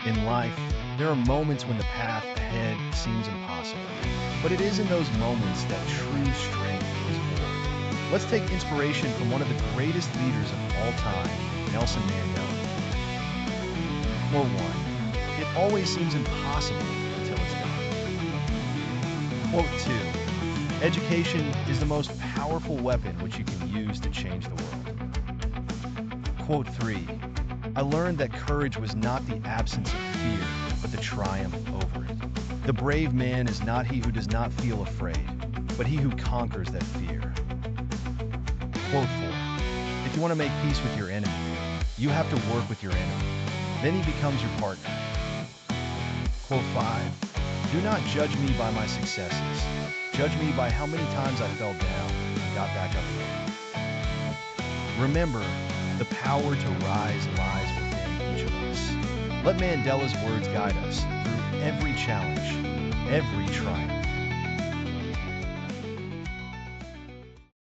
In life, there are moments when the path ahead seems impossible. But it is in those moments that true strength is born. Let's take inspiration from one of the greatest leaders of all time, Nelson Mandela. Quote 1. It always seems impossible until it's done. Quote 2. Education is the most powerful weapon which you can use to change the world. Quote 3. I learned that courage was not the absence of fear, but the triumph over it. The brave man is not he who does not feel afraid, but he who conquers that fear. Quote 4. If you want to make peace with your enemy, you have to work with your enemy. Then he becomes your partner. Quote 5. Do not judge me by my successes. Judge me by how many times I fell down and got back up again. Remember, the power to rise lies within each of us. Let Mandela's words guide us through every challenge, every triumph.